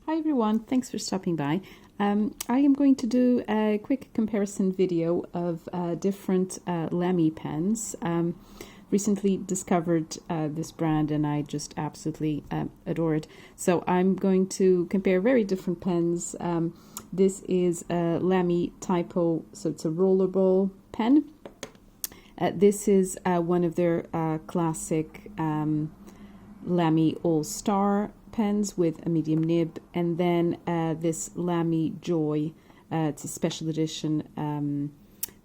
Hi everyone, thanks for stopping by. I am going to do a quick comparison video of different Lamy pens. Recently discovered this brand and I just absolutely adore it. So I'm going to compare very different pens. This is a Lamy Typo, so it's a rollerball pen. This is one of their classic Lamy AL-STAR pens with a medium nib, and then this Lamy Joy, it's a special edition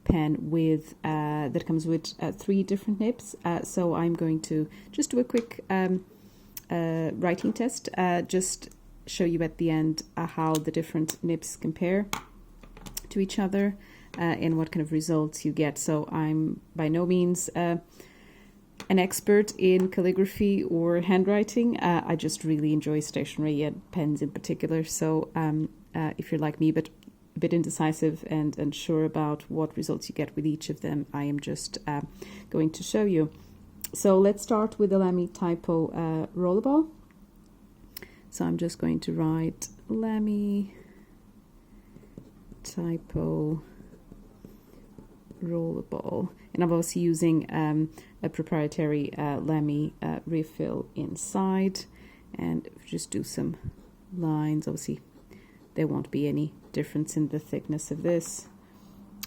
pen with that comes with 3 different nibs. So I'm going to just do a quick writing test, just show you at the end how the different nibs compare to each other and what kind of results you get. So I'm by no means an expert in calligraphy or handwriting. I just really enjoy stationery and pens in particular. So if you're like me, but a bit indecisive and unsure about what results you get with each of them, I am just going to show you. So let's start with the Lamy Typo rollerball. So I'm just going to write Lamy Typo rollerball, and I'm obviously using a proprietary Lamy refill inside, and just do some lines. Obviously there won't be any difference in the thickness of this,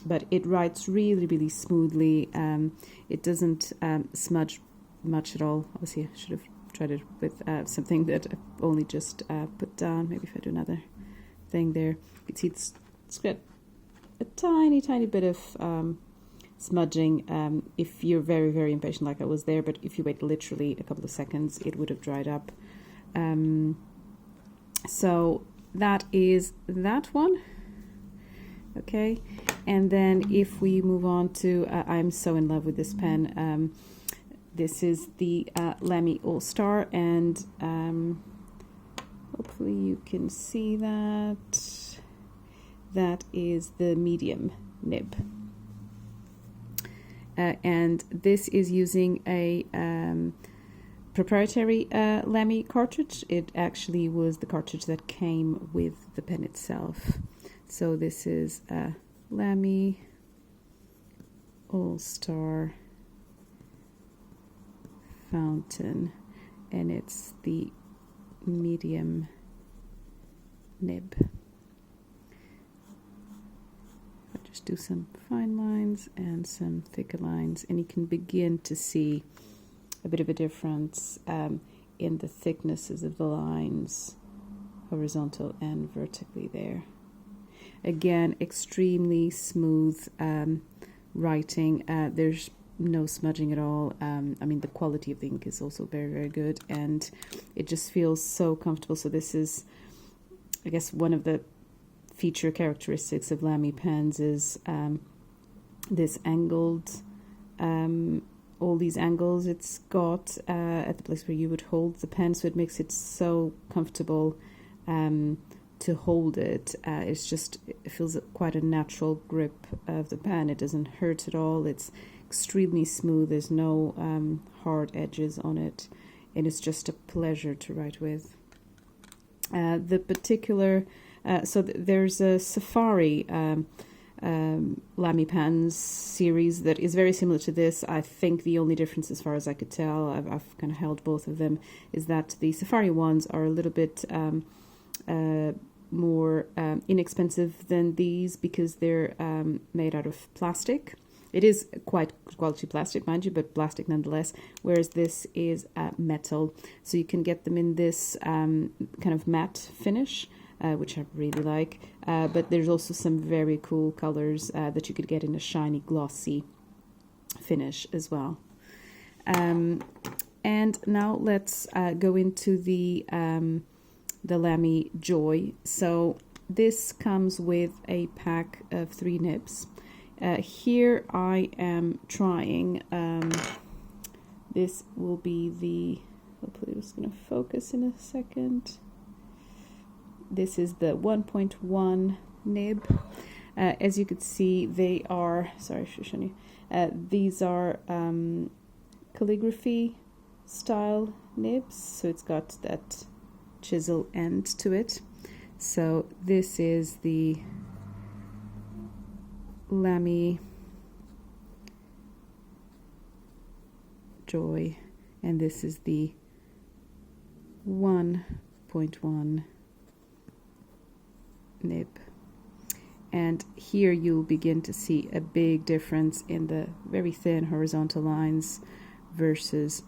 but it writes really smoothly. It doesn't smudge much at all. Obviously I should have tried it with something that I've only just put down. Maybe if I do another thing there, you can see it's got a tiny bit of smudging if you're very impatient like I was there, but if you wait literally a couple of seconds it would have dried up. So that is that one. Okay, and then if we move on to I'm so in love with this pen. This is the Lamy AL-STAR, and hopefully you can see that. That is the medium nib. And this is using a proprietary Lamy cartridge. It actually was the cartridge that came with the pen itself. So this is Lamy AL-STAR fountain, and it's the medium nib. Just do some fine lines and some thicker lines, and you can begin to see a bit of a difference in the thicknesses of the lines, horizontal and vertically there. Again, extremely smooth writing. There's no smudging at all. I mean, the quality of the ink is also very good, and it just feels so comfortable. So this is, I guess, one of the feature characteristics of Lamy pens is this angled, all these angles it's got at the place where you would hold the pen, so it makes it so comfortable to hold it. It feels quite a natural grip of the pen. It doesn't hurt at all. It's extremely smooth. There's no hard edges on it, and it's just a pleasure to write with. The particular so there's a Safari Lamy pens series that is very similar to this. I think the only difference, as far as I could tell, I've kind of held both of them, is that the Safari ones are a little bit more inexpensive than these because they're made out of plastic. It is quite quality plastic, mind you, but plastic nonetheless, whereas this is metal. So you can get them in this kind of matte finish, which I really like, but there's also some very cool colors that you could get in a shiny glossy finish as well. And now let's go into the Lamy Joy. So this comes with a pack of 3 nibs. Here I am trying, this will be the, hopefully it's going to focus in a second. This is the 1.1 nib. As you could see, they are, sorry, I should show you. These are calligraphy style nibs, so it's got that chisel end to it. So this is the Lamy Joy, and this is the 1.1 nib. And here you'll begin to see a big difference in the very thin horizontal lines versus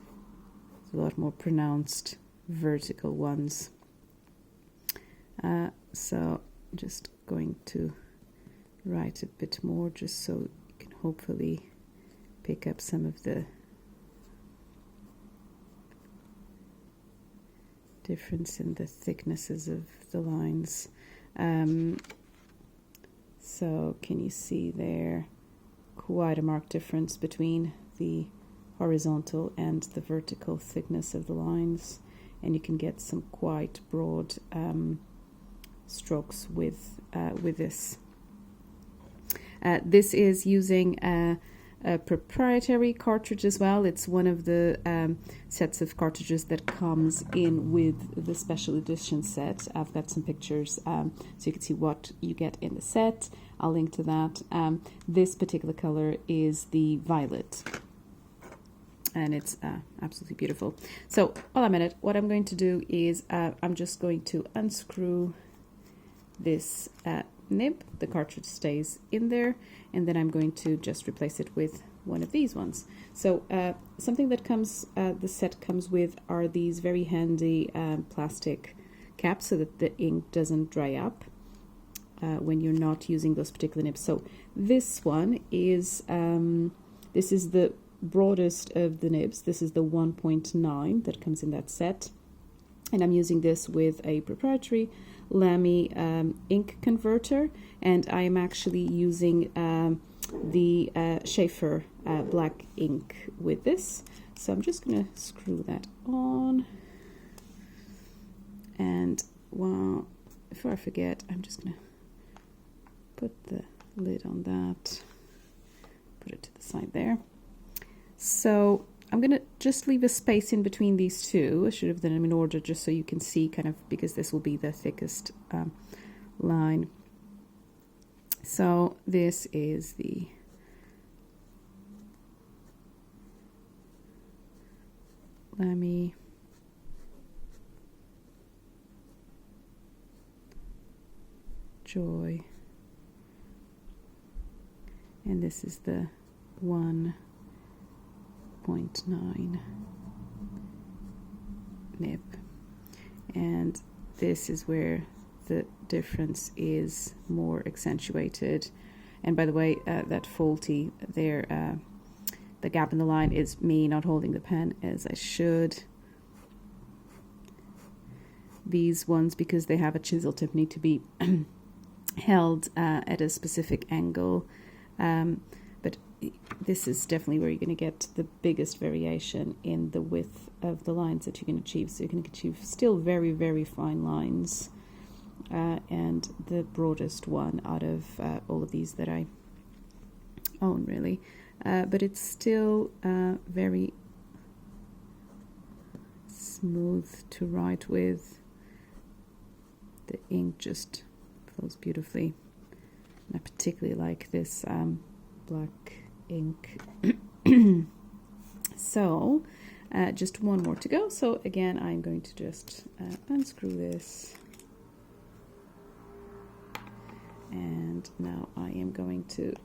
a lot more pronounced vertical ones. So I'm just going to write a bit more just so you can hopefully pick up some of the difference in the thicknesses of the lines. So can you see there quite a marked difference between the horizontal and the vertical thickness of the lines, and you can get some quite broad strokes with this. This is using a proprietary cartridge as well. It's one of the sets of cartridges that comes in with the special edition set. I've got some pictures so you can see what you get in the set. I'll link to that. This particular color is the violet, and it's absolutely beautiful. So while I'm at it, what I'm going to do is I'm just going to unscrew this nib. The cartridge stays in there, and then I'm going to just replace it with one of these ones. So something that comes, the set comes with, are these very handy plastic caps so that the ink doesn't dry up when you're not using those particular nibs. So this one is, this is the broadest of the nibs. This is the 1.9 that comes in that set, and I'm using this with a proprietary Lamy ink converter, and I am actually using the Schaefer black ink with this. So I'm just going to screw that on, and well, before I forget, I'm just going to put the lid on that, put it to the side there. So I'm going to just leave a space in between these two. I should have done them in order just so you can see kind of, because this will be the thickest line. So this is the Lamy Joy, and this is the 1.9 nib, and this is where the difference is more accentuated. And by the way, that faulty there, the gap in the line is me not holding the pen as I should. These ones, because they have a chisel tip, need to be held at a specific angle, but this is definitely where you're going to get the biggest variation in the width of the lines that you can achieve. So you can achieve still very, very fine lines, and the broadest one out of all of these that I own, really. But it's still very smooth to write with. The ink just flows beautifully, and I particularly like this black ink. So just one more to go. So again, I'm going to just unscrew this, and now I am going to,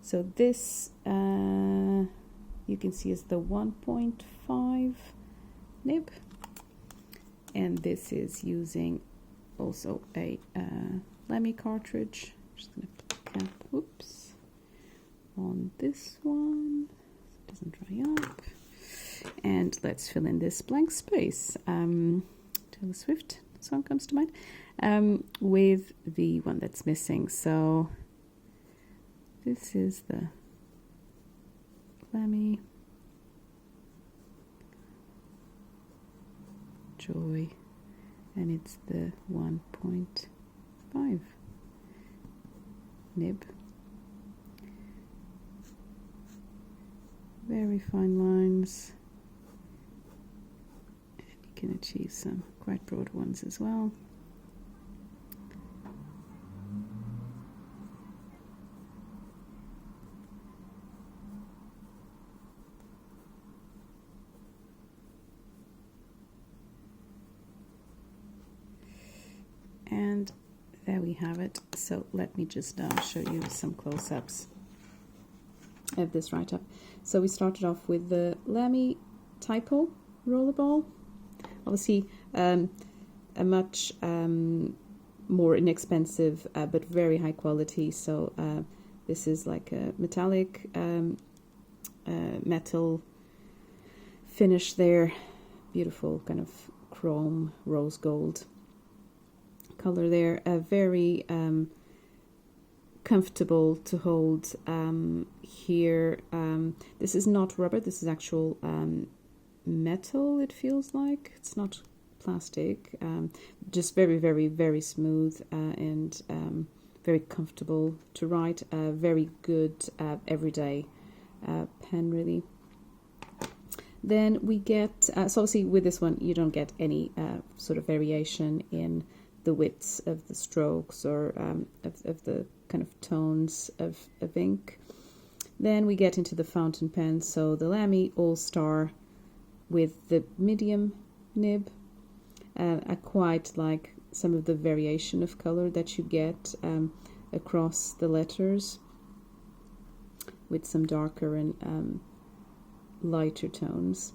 so this you can see is the 1.5 nib, and this is using also a Lamy cartridge. Just gonna put the cap, whoops, on this one so it doesn't dry up, and let's fill in this blank space. Taylor Swift song comes to mind, with the one that's missing. So this is the Lamy Joy, and it's the 1.5 nib. Very fine lines, and you can achieve some quite broad ones as well. there we have it. So let me just show you some close-ups of this write-up. So we started off with the Lamy Typo rollerball. Obviously a much more inexpensive but very high quality. So this is like a metallic metal finish there, beautiful kind of chrome rose gold color there, very comfortable to hold here. This is not rubber, this is actual metal, it feels like. It's not plastic, just very, very, very smooth and very comfortable to write. Very good everyday pen, really. Then we get, so obviously with this one you don't get any sort of variation in the widths of the strokes or of the kind of tones of ink. Then we get into the fountain pen, so the Lamy AL-STAR with the medium nib. I quite like some of the variation of color that you get across the letters, with some darker and lighter tones.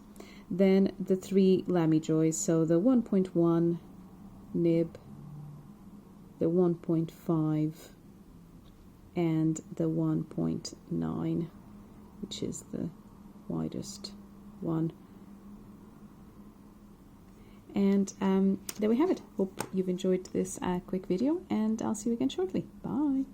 Then the 3 Lamy Joys, so the 1.1 nib, the 1.5 and the 1.9, which is the widest one. And there we have it. Hope you've enjoyed this quick video, and I'll see you again shortly. Bye.